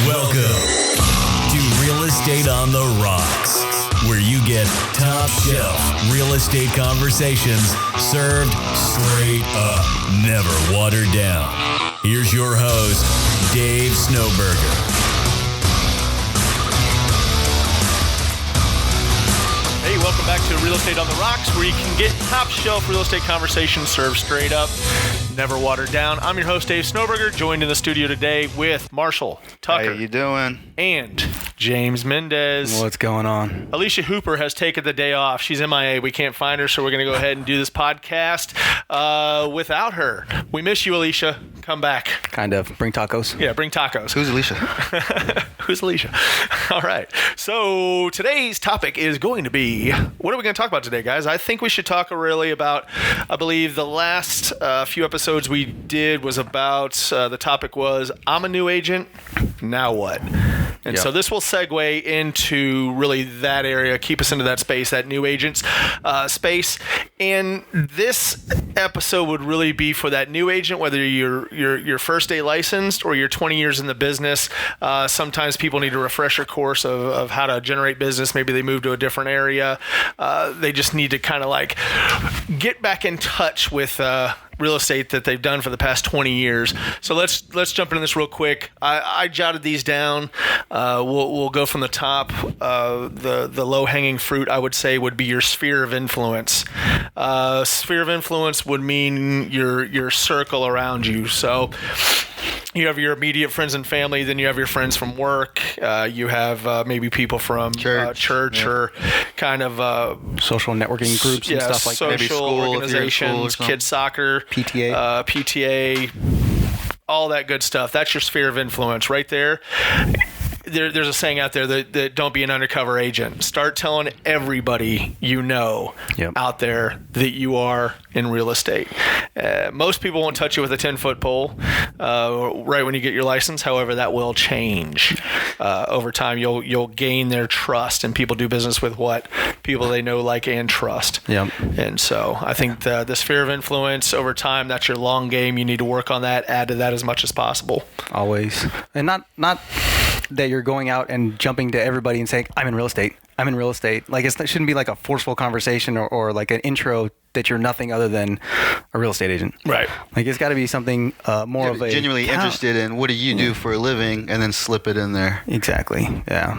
Welcome to Real Estate on the Rocks, where you get top shelf real estate conversations served straight up, never watered down. Here's your host, Dave Snowberger. Hey, welcome back to Real Estate on the Rocks, where you can get top shelf real estate conversations served straight up, never watered down. I'm your host, Dave Snowberger, joined in the studio today with Marshall Tucker. How you doing? And James Mendez. What's going on? Alycia Hooper has taken the day off. She's MIA. We can't find her, so we're going to go ahead and do this podcast without her. We miss you, Alycia. Come back. Kind of. Bring tacos. Yeah, bring tacos. Who's Alycia? Who's Alycia? All right. So today's topic is going to be, what are we going to talk about today, guys? I think we should talk really about, I believe the last few episodes we did was about, the topic was, I'm a new agent, now what? And so this will segue into really that area, keep us into that space, that new agents space. And this episode would really be for that new agent, whether you're first day licensed or you're 20 years in the business. Sometimes people need a refresher course of how to generate business. Maybe they move to a different area. They just need to kind of like get back in touch with real estate that they've done for the past 20 years. So let's jump into this real quick. I jotted these down. We'll go from the top. The low-hanging fruit, I would say, would be your sphere of influence. Sphere of influence would mean your circle around you. So you have your immediate friends and family, then you have your friends from work. You have maybe people from church or kind of social networking groups and stuff like that. Maybe social organizations, kids soccer, PTA, all that good stuff. That's your sphere of influence right there. There's a saying out there that don't be an undercover agent. Start telling everybody you know out there that you are in real estate. Most people won't touch you with a 10-foot pole right when you get your license. However, that will change over time. You'll gain their trust, and people do business with what people they know, like, and trust. Yep. And so I think the sphere of influence over time, that's your long game. You need to work on that, add to that as much as possible. Always. And not that you're going out and jumping to everybody and saying, I'm in real estate. Like, it shouldn't be like a forceful conversation or like an intro that you're nothing other than a real estate agent. Right. Like, it's got to be something more of a... Genuinely interested in what do you do for a living, and then slip it in there. Exactly. Yeah.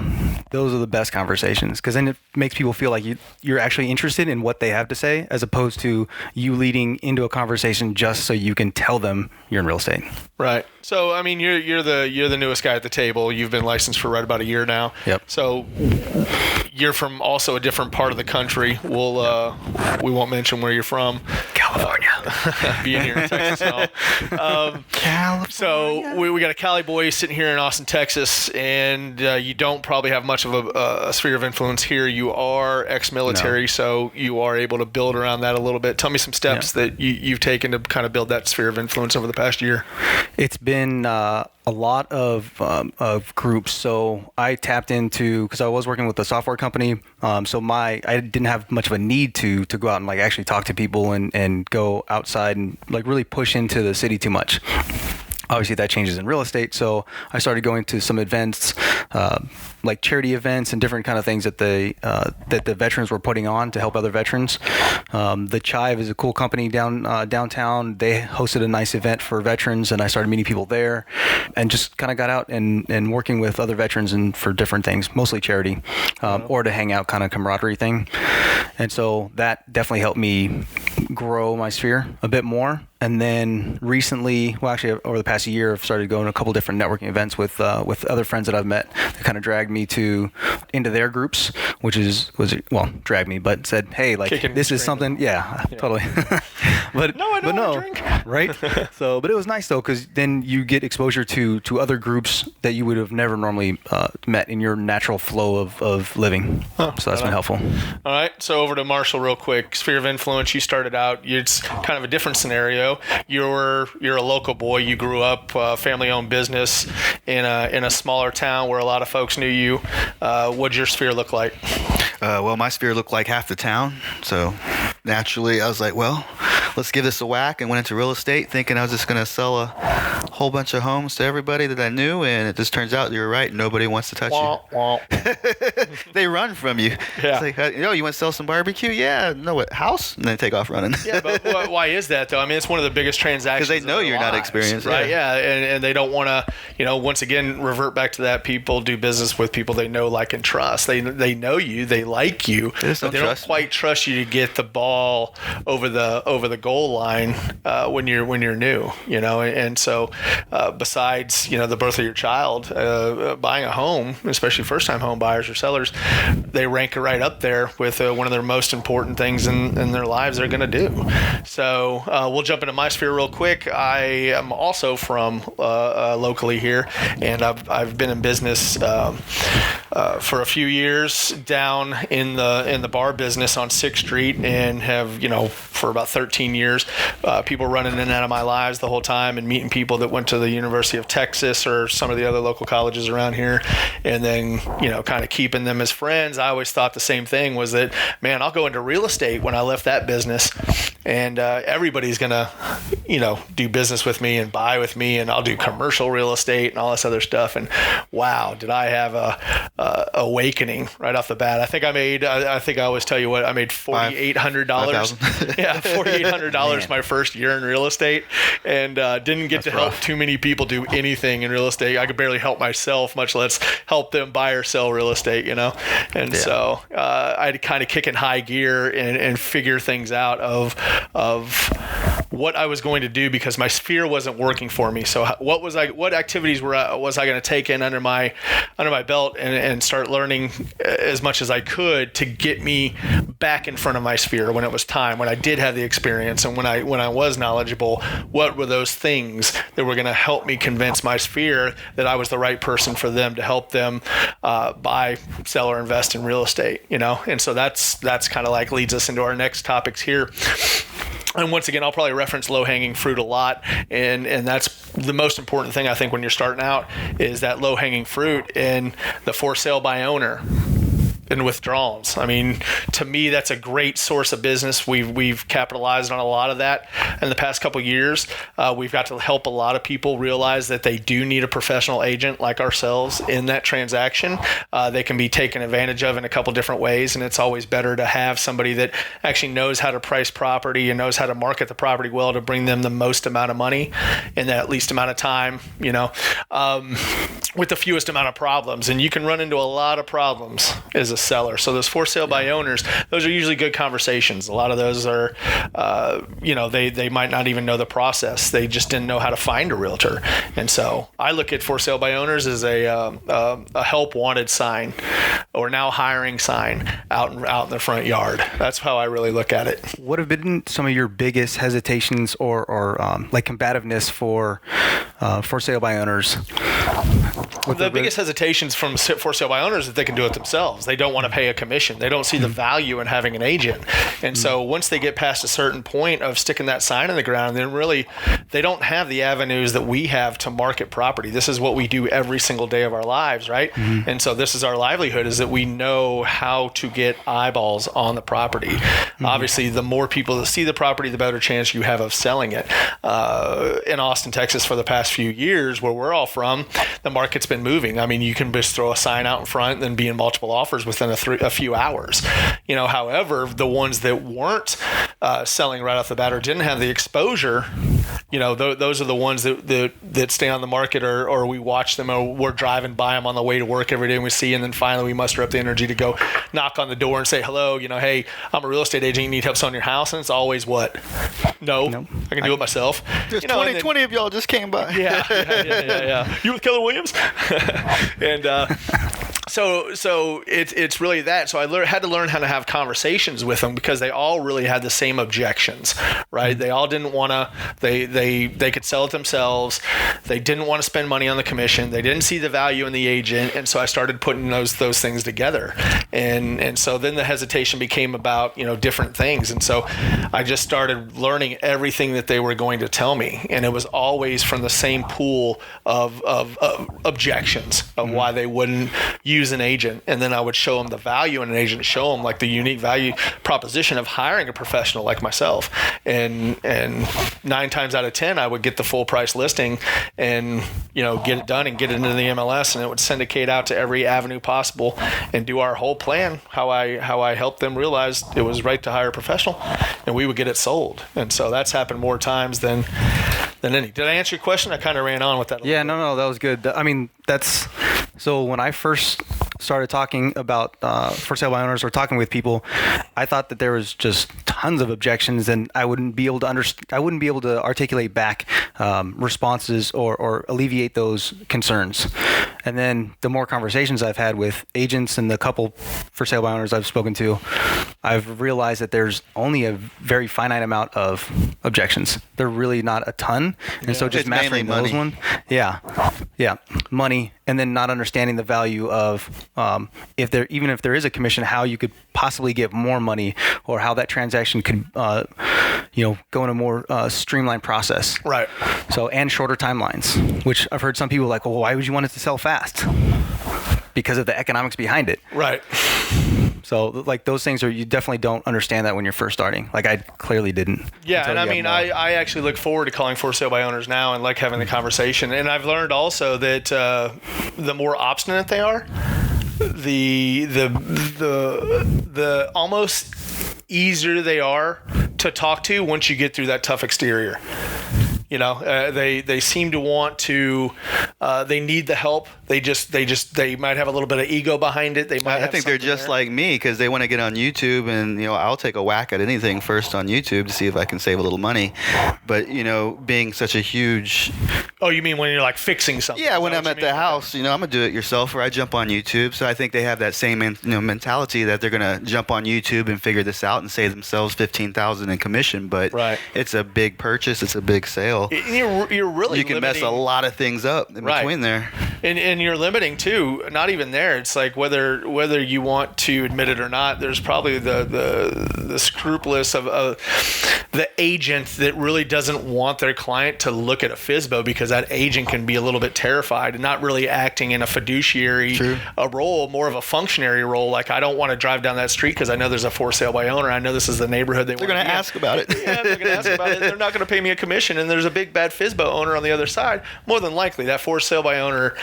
Those are the best conversations, because then it makes people feel like you're actually interested in what they have to say, as opposed to you leading into a conversation just so you can tell them you're in real estate. Right. So, I mean, you're the newest guy at the table. You've been licensed for right about a year now. Yep. So you're from also a different part of the country. We won't mention where you're from. California. Being here in Texas now. California. So we got a Cali boy sitting here in Austin, Texas, and you don't probably have much of a sphere of influence here. You are ex-military, so you are able to build around that a little bit. Tell me some steps that you've taken to kind of build that sphere of influence over the past year. It's been a lot of groups. So I tapped into, because I was working with a software company, so I didn't have much of a need to go out and like actually talk to people and go outside and like really push into the city too much. Obviously, that changes in real estate, so I started going to some events, like charity events and different kind of things that the veterans were putting on to help other veterans. The Chive is a cool company downtown. They hosted a nice event for veterans, and I started meeting people there, and just kind of got out and working with other veterans and for different things, mostly charity, or to hang out, kind of camaraderie thing. And so that definitely helped me grow my sphere a bit more. And then recently, well, actually over the past year, I've started going to a couple different networking events with other friends that I've met that kind of dragged me into their groups, dragged me, but said, hey, like, this is something, totally. but no, drink. Right? So, but it was nice though, because then you get exposure to other groups that you would have never normally met in your natural flow of living. So that's been helpful. All right, so over to Marshall real quick. Sphere of influence, you started out, it's kind of a different scenario. You're a local boy. You grew up family-owned business in a smaller town where a lot of folks knew you. What'd your sphere look like? Well, my sphere looked like half the town. So naturally, I was like, well, let's give this a whack, and went into real estate thinking I was just going to sell a whole bunch of homes to everybody that I knew, and it just turns out you're right. Nobody wants to touch you. They run from you. Yeah. It's like, you want to sell some barbecue? Yeah. No, what, house? And then take off running. Yeah, but why is that, though? I mean, it's one of the biggest transactions. Because they know you're not experienced. Right, yeah. And they don't want to, once again, revert back to that. People do business with people they know, like, and trust. They know you. They like you. But they don't quite trust you to get the ball over the goal line when you're new, And so besides, the birth of your child, buying a home, especially first-time home buyers or sellers, they rank right up there with one of their most important things in their lives they're going to do. So we'll jump into my sphere real quick. I am also from locally here, and I've been in business for a few years down in the bar business on 6th Street, and have, for about 13 years, people running in and out of my lives the whole time, and meeting people that went to the University of Texas or some of the other local colleges around here, and then, kind of keeping them as friends. I always thought the same thing, was that, man, I'll go into real estate when I left that business, and everybody's going to, do business with me and buy with me, and I'll do commercial real estate and all this other stuff. And wow, did I have a awakening right off the bat. I think I always tell you what, I made $4,800. Yeah, $4,800 my first year in real estate, and didn't get to help too many people do anything in real estate. I could barely help myself, much less help them buy or sell real estate, And so I had to kind of kick in high gear and figure things out of what I was going to do, because my sphere wasn't working for me. So what activities was I going to take in under my belt and start learning as much as I could to get me back in front of my sphere when it was time, when I did have the experience, and when I was knowledgeable. What were those things that were going to help me convince my sphere that I was the right person for them to help them buy, sell, or invest in real estate, And so that's kind of like leads us into our next topics here. And once again, I'll probably reference low-hanging fruit a lot, and that's the most important thing, I think, when you're starting out, is that low-hanging fruit and the for sale by owner and withdrawals. I mean, to me, that's a great source of business. We've capitalized on a lot of that in the past couple of years. We've got to help a lot of people realize that they do need a professional agent like ourselves in that transaction. They can be taken advantage of in a couple different ways, and it's always better to have somebody that actually knows how to price property and knows how to market the property well to bring them the most amount of money in that least amount of time, with the fewest amount of problems. And you can run into a lot of problems as a seller. So those for sale by owners, those are usually good conversations. A lot of those are, they might not even know the process. They just didn't know how to find a realtor. And so I look at for sale by owners as a help wanted sign, or now hiring sign out in the front yard. That's how I really look at it. What have been some of your biggest hesitations or like combativeness for sale by owners? The biggest hesitations from for sale by owners is that they can do it themselves. They don't want to pay a commission. They don't see the value in having an agent. And so once they get past a certain point of sticking that sign in the ground, then really they don't have the avenues that we have to market property. This is what we do every single day of our lives, right? Mm-hmm. And so this is our livelihood, is that we know how to get eyeballs on the property. Mm-hmm. Obviously, the more people that see the property, the better chance you have of selling it. In Austin, Texas, for the past few years, where we're all from, the market's been moving. I mean, you can just throw a sign out in front and then be in multiple offers within a few hours. However, the ones that weren't selling right off the bat or didn't have the exposure, those are the ones that stay on the market, or we watch them, or we're driving by them on the way to work every day and we see, and then finally we muster up the energy to go knock on the door and say, hello, hey, I'm a real estate agent, you need help selling your house? And it's always what? No. I can do it myself. Just 20 of y'all just came by. Yeah. You with Keller Williams? And so it's really that. So I had to learn how to have conversations with them, because they all really had the same objections, right? They all didn't want to. They could sell it themselves. They didn't want to spend money on the commission. They didn't see the value in the agent, and so I started putting those things together. And so then the hesitation became about different things, and so I just started learning everything that they were going to tell me, and it was always from the same pool of objections of why they wouldn't use use an agent, and then I would show them the value in an agent, show them like the unique value proposition of hiring a professional like myself. And 9 times out of 10, I would get the full price listing and, get it done and get it into the MLS, and it would syndicate out to every avenue possible and do our whole plan, how I helped them realize it was right to hire a professional, and we would get it sold. And so that's happened more times than any. Did I answer your question? I kind of ran on with that. Yeah, no, that was good. I mean, so when I first started talking about for sale by owners or talking with people, I thought that there was just tons of objections, and I wouldn't be able to articulate back responses or alleviate those concerns. And then the more conversations I've had with agents and the couple for sale by owners I've spoken to, I've realized that there's only a very finite amount of objections. They're really not a ton. And so just mastering those ones. Yeah. Money. And then not understanding the value of even if there is a commission, how you could possibly get more money, or how that transaction could go in a more streamlined process. Right. So, and shorter timelines, which I've heard some people like, well, why would you want it to sell fast? Because of the economics behind it. Right. So, like, those things you definitely don't understand that when you're first starting. Like, I clearly didn't. Yeah, and I mean, I actually look forward to calling for sale by owners now and like having the conversation. And I've learned also that the more obstinate they are, the almost easier they are to talk to once you get through that tough exterior. They seem to want to. They need the help. They might have a little bit of ego behind it. I think they're just like me, because they want to get on YouTube, and I'll take a whack at anything first on YouTube to see if I can save a little money. But being such a huge. Oh, you mean when you're like fixing something? Yeah, when I'm at the house, I'm a do-it-yourselfer. I jump on YouTube, so I think they have that same mentality that they're gonna jump on YouTube and figure this out and save themselves $15,000 in commission. But It's a big purchase. It's a big sale. You're really you can mess a lot of things up in between there, and you're limiting too. Not even there. It's like whether you want to admit it or not. There's probably the scrupulous of the agent that really doesn't want their client to look at a FSBO, because that agent can be a little bit terrified and not really acting in a fiduciary role, more of a functionary role. Like, I don't want to drive down that street because I know there's a for sale by owner. I know this is the neighborhood they're going to ask about it. Yeah, they're going to ask about it. They're not going to pay me a commission, and there's a big bad FSBO owner on the other side. More than likely, that for sale by owner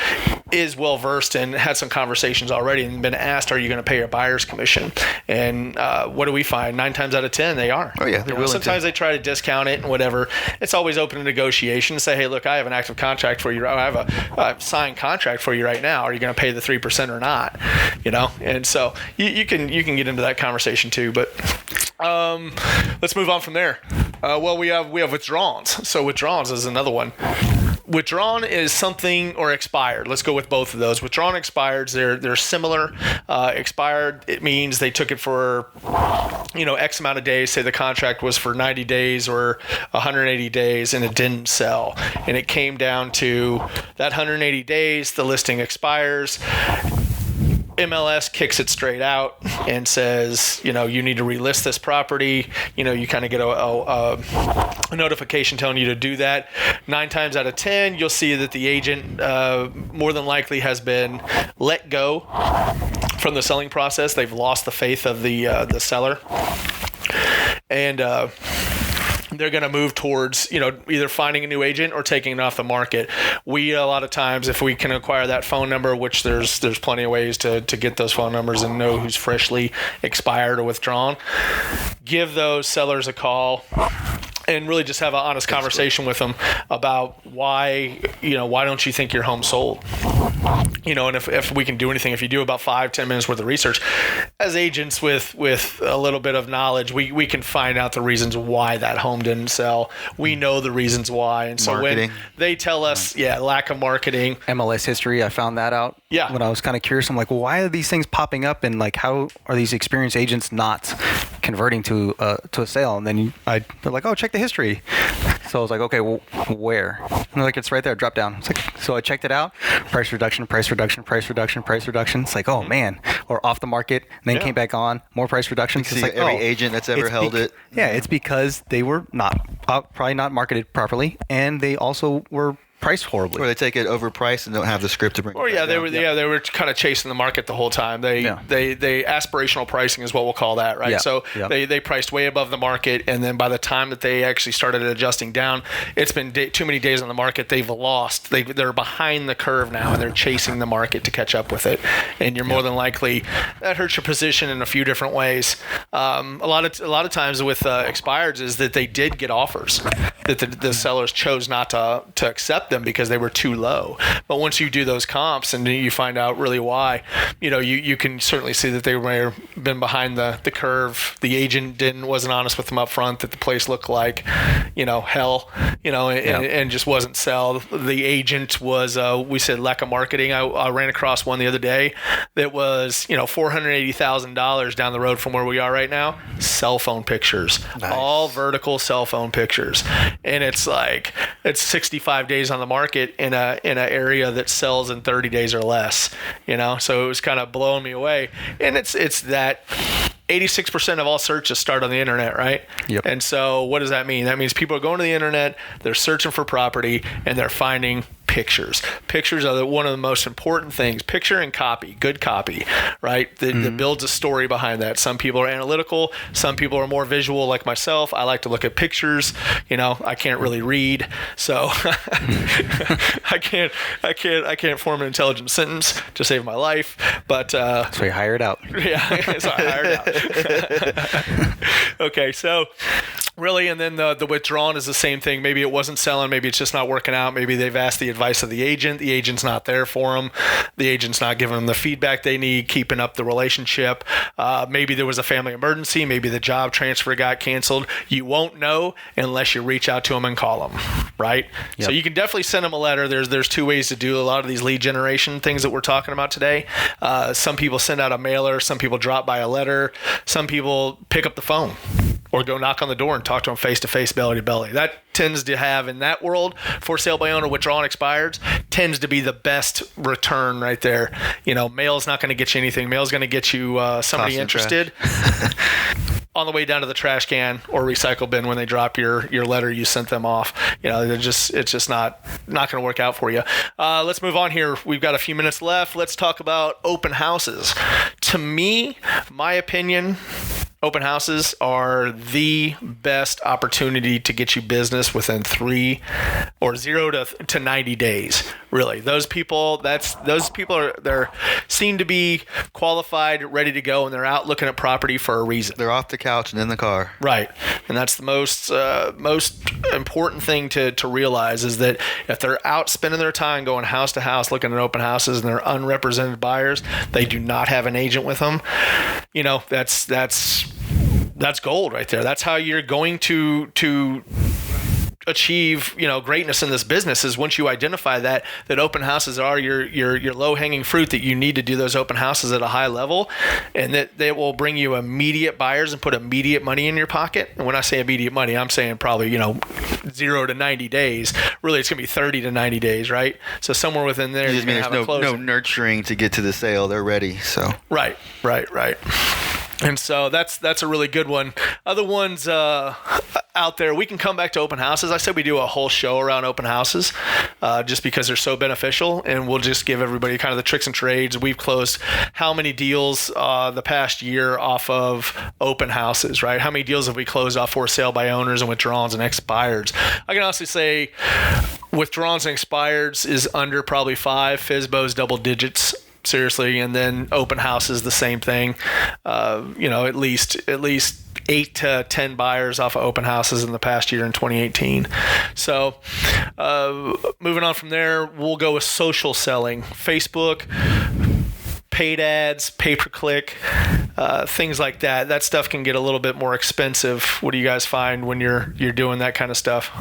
is well versed and had some conversations already and been asked, "Are you going to pay a buyer's commission?" And what do we find? 9 times out of 10, they are. Oh yeah, they're willing. Sometimes they try to discount it and whatever. It's always open to negotiation. Say, "Hey, look, I have an active contract for you. I have a signed contract for you right now. Are you going to pay the 3% or not?" And so you can get into that conversation too. But let's move on from there. Well, we have withdrawals. So withdrawals is another one. Withdrawn is something, or expired. Let's go with both of those. Withdrawn, expired, they're similar. Expired, it means they took it for X amount of days. Say the contract was for 90 days or 180 days, and it didn't sell, and it came down to that 180 days. The listing expires. MLS kicks it straight out and says, you need to relist this property. You kind of get a notification telling you to do that. 9 times out of 10, you'll see that the agent more than likely has been let go from the selling process. They've lost the faith of the seller, and they're going to move towards, either finding a new agent or taking it off the market. We, a lot of times, if we can acquire that phone number, which there's plenty of ways to get those phone numbers and know who's freshly expired or withdrawn, give those sellers a call and really just have an honest conversation with them about why don't you think your home sold? And if we can do anything, if you do about 5-10 minutes worth of research, as agents with a little bit of knowledge, we can find out the reasons why that home didn't sell. We know the reasons why. And so marketing. When they tell us, lack of marketing. MLS history, I found that out. Yeah. When I was kind of curious, I'm like, well, why are these things popping up, and like, how are these experienced agents not converting to a sale? And then they're like, oh, check the history. So I was like, okay, well, where? And they're like, it's right there, drop down. It's like, so I checked it out. Price reduction, price reduction, price reduction, price reduction. It's like, oh man, or off the market, and then came back on, more price reduction. It's like every agent that's ever held it. Yeah, it's because they were probably not marketed properly, and they also were priced horribly. Or they take it overpriced and don't have the script to bring. Or it back down. they were kind of chasing the market the whole time. They aspirational pricing is what we'll call that, right? Yeah. So Yeah. they priced way above the market, and then by the time that they actually started adjusting down, it's been too many days on the market. They've lost. They're behind the curve now, and they're chasing the market to catch up with it. And you're more than likely that hurts your position in a few different ways. A lot of times with expireds is that they did get offers that the sellers chose not to accept them because they were too low. But once you do those comps and you find out really why, you can certainly see that they may have been behind the curve. The agent wasn't honest with them up front that the place looked like, hell, and just wasn't sell. The agent was, we said lack of marketing. I ran across one the other day that was, $480,000 down the road from where we are right now. Cell phone pictures, all vertical cell phone pictures. And it's like, it's 65 days on the market in an area that sells in 30 days or less, so it was kind of blowing me away. And it's that 86% of all searches start on the internet, right? Yep. And so what does that mean? That means people are going to the internet, they're searching for property, and they're finding pictures. Pictures are one of the most important things. Picture and copy, good copy, right? That builds a story behind that. Some people are analytical. Some people are more visual, like myself. I like to look at pictures. I can't really read, so I can't form an intelligent sentence to save my life. But so you hire it out. Yeah, so I hired out. Okay, so really, and then the withdrawn is the same thing. Maybe it wasn't selling. Maybe it's just not working out. Maybe they've asked the advice of the agent. The agent's not there for them. The agent's not giving them the feedback they need, keeping up the relationship. Maybe there was a family emergency. Maybe the job transfer got canceled. You won't know unless you reach out to them and call them, right? Yep. So you can definitely send them a letter. There's two ways to do a lot of these lead generation things that we're talking about today. Some people send out a mailer. Some people drop by a letter. Some people pick up the phone or go knock on the door and talk to them face-to-face, belly-to-belly. That tends to have, in that world, for sale by owner, withdrawn, expireds, tends to be the best return right there. Mail's not going to get you anything. Mail's going to get you somebody interested on the way down to the trash can or recycle bin when they drop your letter you sent them off. It's just not going to work out for you. Let's move on here. We've got a few minutes left. Let's talk about open houses. To me, my opinion, open houses are the best opportunity to get you business within 3 or 0 to 90 days. Really, those people they're seem to be qualified, ready to go, and they're out looking at property for a reason. They're off the couch and in the car. Right, and that's the most important thing to realize is that if they're out spending their time going house to house looking at open houses and they're unrepresented buyers, they do not have an agent with them. That's gold right there. That's how you're going to achieve greatness in this business, is once you identify that open houses are your low-hanging fruit, that you need to do those open houses at a high level, and that they will bring you immediate buyers and put immediate money in your pocket. And when I say immediate money, I'm saying probably 0 to 90 days. Really, it's gonna be 30 to 90 days, right? So somewhere within there, you're gonna have a closing. No nurturing to get to the sale. They're ready. So right. And so that's a really good one. Other ones out there, we can come back to open houses. I said we do a whole show around open houses just because they're so beneficial, and we'll just give everybody kind of the tricks and trades. We've closed how many deals the past year off of open houses, right? How many deals have we closed off for sale by owners and withdrawals and expireds? I can honestly say withdrawals and expireds is under probably 5. FSBO's double digits. Seriously, and then open houses, the same thing. At least 8 to 10 buyers off of open houses in the past year in 2018. So moving on from there, we'll go with social selling. Facebook, paid ads, pay-per-click, things like that. That stuff can get a little bit more expensive. What do you guys find when you're doing that kind of stuff?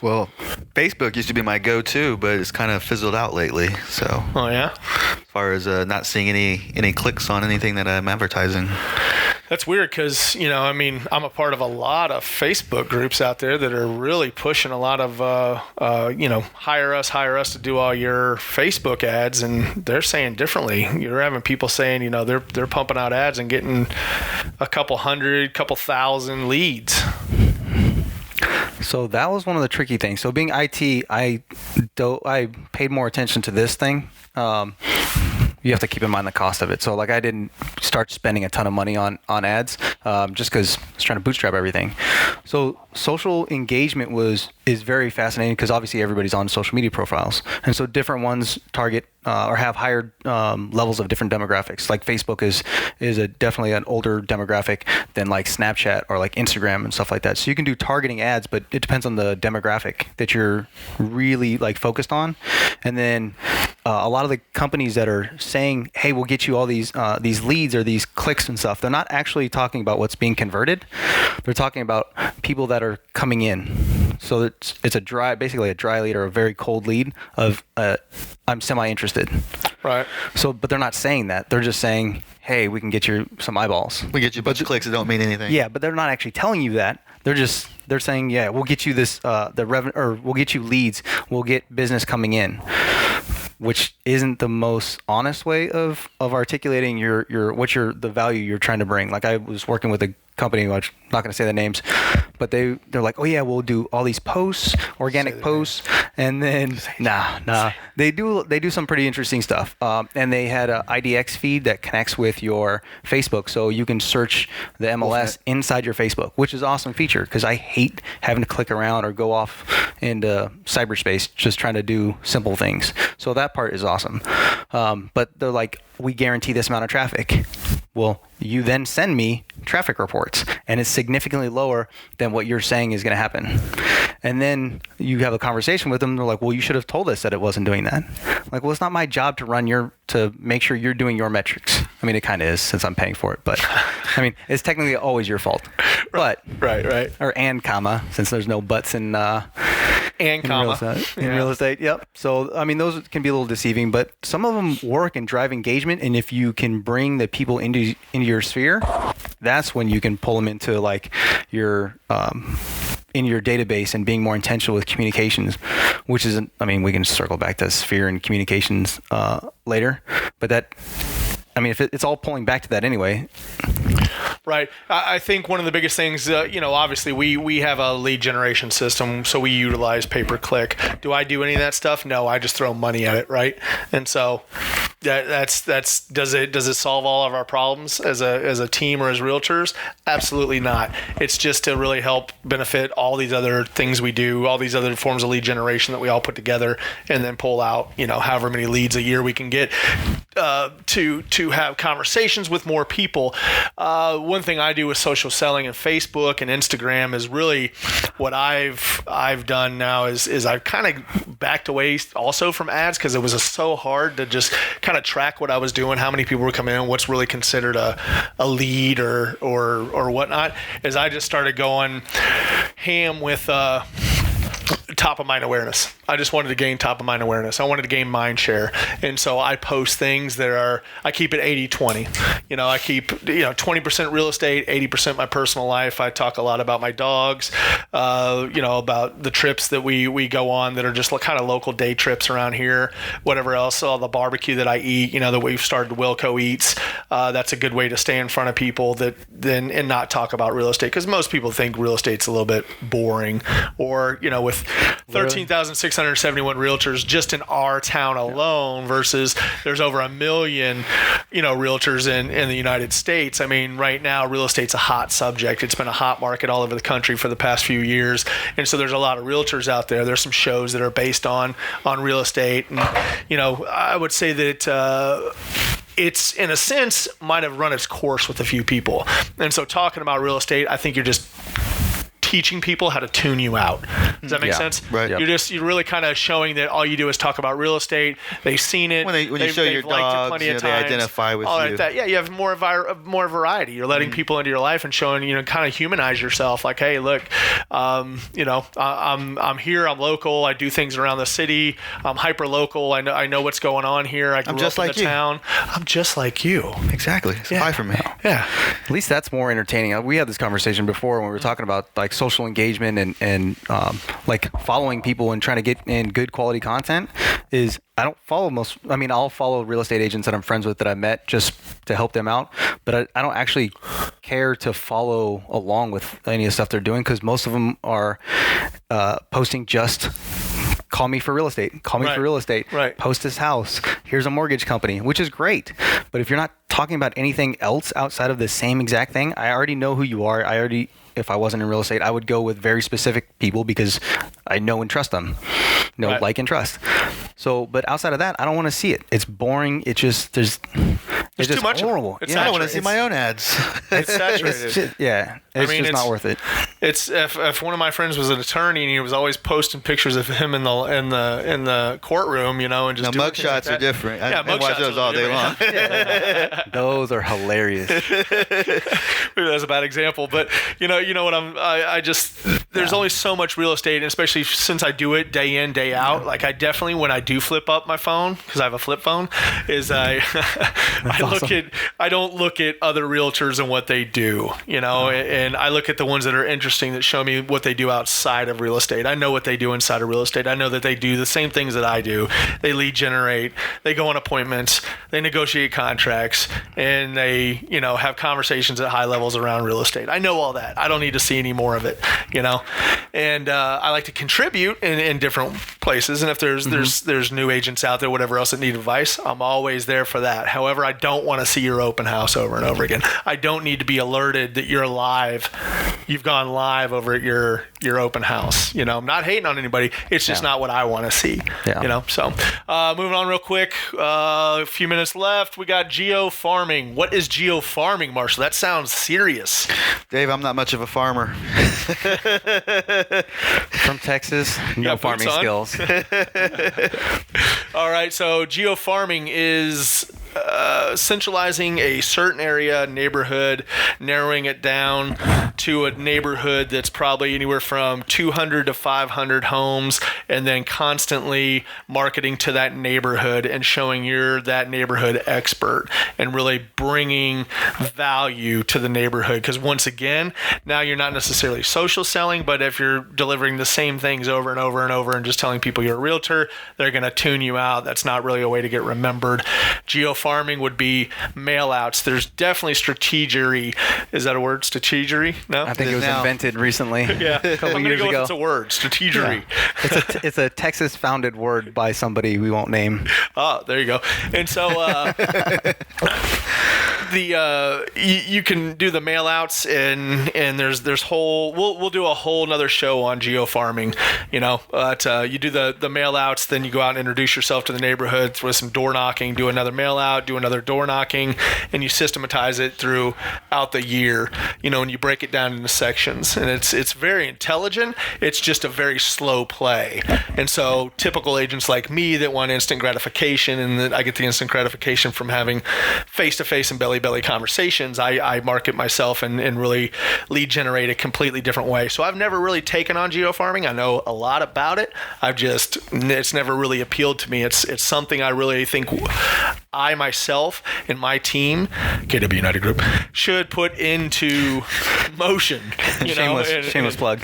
Well, Facebook used to be my go-to, but it's kind of fizzled out lately. So, oh yeah, as far as not seeing any clicks on anything that I'm advertising. That's weird because I'm a part of a lot of Facebook groups out there that are really pushing a lot of hire us to do all your Facebook ads, and they're saying differently. You're having people saying they're pumping out ads and getting a couple hundred, couple thousand leads. So that was one of the tricky things. So being IT, I paid more attention to this thing. You have to keep in mind the cost of it. So like I didn't start spending a ton of money on ads just because I was trying to bootstrap everything. So social engagement is very fascinating because obviously everybody's on social media profiles. And so different ones target or have higher levels of different demographics. Like Facebook is definitely an older demographic than like Snapchat or like Instagram and stuff like that. So you can do targeting ads, but it depends on the demographic that you're really like focused on. And then a lot of the companies that are saying, hey, we'll get you all these leads or these clicks and stuff, they're not actually talking about what's being converted. They're talking about people that are coming in. So it's basically a dry lead or a very cold lead of I'm semi-interested. Right. So, but they're not saying that. They're just saying, hey, we can get you some eyeballs. We get you a bunch of clicks that don't mean anything. Yeah, but they're not actually telling you that. They're saying, yeah, we'll get you this the revenue, or we'll get you leads. We'll get business coming in, which isn't the most honest way of articulating the value you're trying to bring. Like I was working with a company, which I'm not going to say the names, but they're like, oh yeah, we'll do all these posts, organic posts, and then they do some pretty interesting stuff. And they had a IDX feed that connects with your Facebook, so you can search the MLS inside your Facebook, which is an awesome feature because I hate having to click around or go off into cyberspace just trying to do simple things. So that part is awesome. But they're like, we guarantee this amount of traffic. Well, you then send me traffic reports, and it's significantly lower than what you're saying is going to happen. And then you have a conversation with them. They're like, well, you should have told us that it wasn't doing that. Like, well, it's not my job to make sure you're doing your metrics. I mean, it kind of is since I'm paying for it, but I mean, it's technically always your fault. But right. Or and comma, since there's no buts in comma real estate. Yep. So I mean, those can be a little deceiving, but some of them work and drive engagement. And if you can bring the people into your sphere, that's when you can pull them into like your in your database and being more intentional with communications, which is, I mean, we can circle back to sphere and communications later, but that, I mean, if it's all pulling back to that anyway. Right. I think one of the biggest things, obviously we have a lead generation system, so we utilize pay-per-click. Do I do any of that stuff? No, I just throw money at it, right? And so that's does it solve all of our problems as a team or as realtors? Absolutely not. It's just to really help benefit all these other things we do, all these other forms of lead generation that we all put together, and then pull out, however many leads a year we can get to have conversations with more people. One thing I do with social selling and Facebook and Instagram is really what I've done now is I've kind of backed away also from ads because it was so hard to just kind of track what I was doing, how many people were coming in, what's really considered a lead or whatnot. Is I just started going ham with top of mind awareness. I just wanted to gain top of mind awareness. I wanted to gain mind share. And so I post things I keep it 80-20. I keep 20% real estate, 80% my personal life. I talk a lot about my dogs, about the trips that we go on that are just kind of local day trips around here, whatever else, all the barbecue that I eat, that we've started Wilco Eats. That's a good way to stay in front of people and not talk about real estate, because most people think real estate's a little bit boring, or, with 13,671 realtors just in our town alone versus there's over 1 million, realtors in the United States. I mean, right now, real estate's a hot subject. It's been a hot market all over the country for the past few years. And so there's a lot of realtors out there. There's some shows that are based on real estate. And, I would say that it's, in a sense, might have run its course with a few people. And so talking about real estate, I think you're just teaching people how to tune you out. Does that make sense? Right. Yep. You're really kind of showing that all you do is talk about real estate. They've seen it. When you show your dogs, they identify with you. That. Yeah, you have more variety. You're letting people into your life and showing, kind of humanize yourself. Like, hey, look, I'm here. I'm local. I do things around the city. I'm hyper local. I know what's going on here. I'm just like you. Town. I'm just like you. Exactly. It's hi for me. Yeah. At least that's more entertaining. We had this conversation before when we were talking about like social engagement and like following people and trying to get in good quality content. Is I don't follow I'll follow real estate agents that I'm friends with that I met just to help them out, but I don't actually care to follow along with any of the stuff they're doing, because most of them are posting just call me for real estate. Call me for real estate. Right. Post this house. Here's a mortgage company, which is great. But if you're not talking about anything else outside of the same exact thing, I already know who you are. If I wasn't in real estate, I would go with very specific people because I know and trust them. Like and trust. So, but outside of that, I don't want to see it. It's boring. It's just it's just too much horrible. I don't want to see my own ads. It's saturated. It's not worth it. It's if one of my friends was an attorney and he was always posting pictures of him in the courtroom, and just mug shots are different. Yeah, I watch those all day long. Those are hilarious. Maybe that's a bad example, but you know what there's only so much real estate, and especially since I do it day in, day out. Like I definitely, when I do flip up my phone, because I have a flip phone, is I don't look at other realtors and what they do, and I look at the ones that are interesting, that show me what they do outside of real estate. I know what they do inside of real estate. I know that they do the same things that I do. They lead generate, they go on appointments, they negotiate contracts, and they, have conversations at high levels around real estate. I know all that. I don't need to see any more of it, and I like to contribute in different places. And if there's new agents out there, whatever else that need advice, I'm always there for that. However, I don't want to see your open house over and over again. I don't need to be alerted that you're live. You've gone live over at your open house. I'm not hating on anybody. It's just not what I want to see. Yeah. So moving on real quick. A few minutes left. We got geo-farming. What is geo-farming, Marshall? That sounds serious. Dave, I'm not much of a farmer. From Texas, no farming skills. All right, so geo-farming is centralizing a certain area, neighborhood, narrowing it down to a neighborhood that's probably anywhere from 200 to 500 homes, and then constantly marketing to that neighborhood and showing you're that neighborhood expert and really bringing value to the neighborhood. Because once again, now you're not necessarily social selling, but if you're delivering the same things over and over and over and just telling people you're a realtor, they're going to tune you out. That's not really a way to get remembered. Geo-farming would be mail outs. There's definitely strategery. Is that a word? Strategery? No? I think it was invented recently. Yeah. A couple years ago. It's a word. Strategery. Yeah. It's a Texas founded word by somebody we won't name. Oh, there you go. And so you can do the mail outs, and there's whole we'll do a whole another show on geo-farming, but you do the mail outs, then you go out and introduce yourself to the neighborhood with some door knocking, do another mail out, do another door knocking, and you systematize it throughout the year, and you break it down into sections, and it's very intelligent. It's just a very slow play. And so typical agents like me that want instant gratification, and that I get the instant gratification from having face-to-face and belly-belly conversations, I market myself and really lead generate a completely different way. So I've never really taken on geo-farming. I know a lot about it. It's never really appealed to me. It's something I really think I myself and my team, KW United Group, should put into motion. Shameless plug.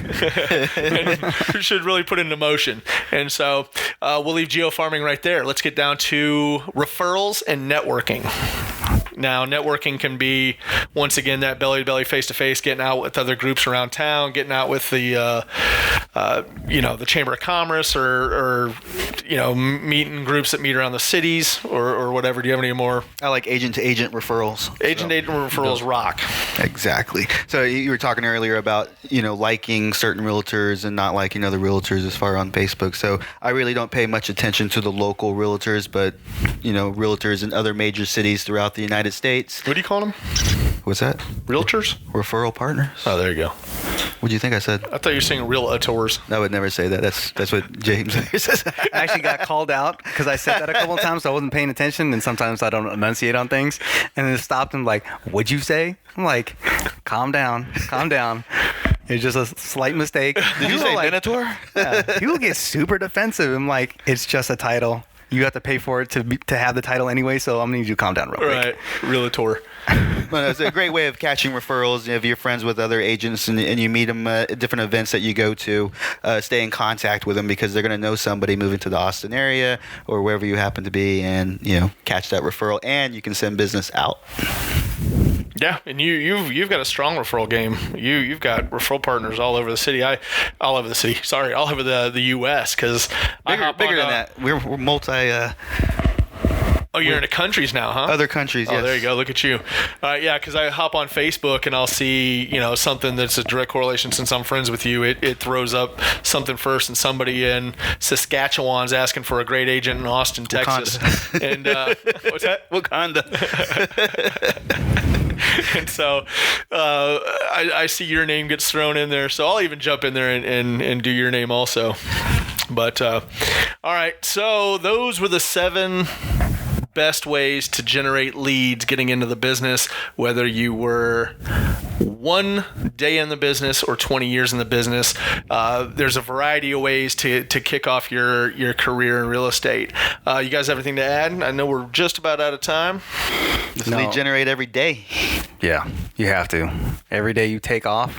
And should really put into motion. And so we'll leave geo-farming right there. Let's get down to referrals and networking. Now, networking can be, once again, that belly-to-belly, face-to-face, getting out with other groups around town, getting out with the Chamber of Commerce or meeting groups that meet around the cities or whatever. Do you have any more? I like agent-to-agent referrals. Agent-to-agent referrals rock. Exactly. So you were talking earlier about, liking certain realtors and not liking other realtors as far on Facebook. So I really don't pay much attention to the local realtors, but, realtors in other major cities throughout the United States. What do you call them? What's that? Realtors? Referral partners. Oh, there you go. What do you think I said? I thought you were saying realtors. I would never say that. That's what James says. I actually got called out because I said that a couple of times, so I wasn't paying attention, and sometimes I don't enunciate on things. And then it stopped and like, what'd you say? I'm like, calm down. It's just a slight mistake. Did you say Minotaur? Yeah, people get super defensive. I'm like, it's just a title. You have to pay for it to have the title anyway, so I'm going to need you to calm down real quick. Right. Realtor. Well, it's a great way of catching referrals. If you're friends with other agents and you meet them at different events that you go to, stay in contact with them because they're going to know somebody moving to the Austin area or wherever you happen to be, and catch that referral, and you can send business out. Yeah, and you've got a strong referral game. You've got referral partners all over the city. All over the U.S. Because bigger than that. We're multi. Oh, you're into countries now, huh? Other countries, yes. Oh, there you go. Look at you. Yeah, because I hop on Facebook and I'll see, something that's a direct correlation. Since I'm friends with you, it throws up something first, and somebody in Saskatchewan's asking for a great agent in Austin, Texas. And what's that? Wakanda. And so I see your name gets thrown in there, so I'll even jump in there and do your name also. But all right, so those were the 7 best ways to generate leads getting into the business, whether you were 1 day in the business or 20 years in the business. There's a variety of ways to kick off your career in real estate. You guys have anything to add? I know we're just about out of time. Just lead generate every day. Yeah, you have to. Every day you take off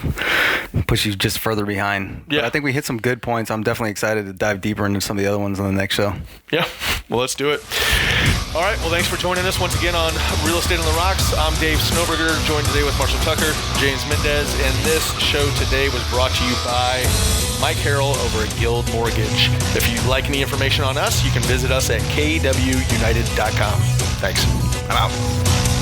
puts you just further behind. Yeah. But I think we hit some good points. I'm definitely excited to dive deeper into some of the other ones on the next show. Yeah, well, let's do it. All right, well, thanks for joining us once again on Real Estate on the Rocks. I'm Dave Snowberger, joined today with Marshall Tucker, James Mendez, and this show today was brought to you by Mike Harrell over at Guild Mortgage. If you'd like any information on us, you can visit us at kwunited.com. Thanks. I'm out.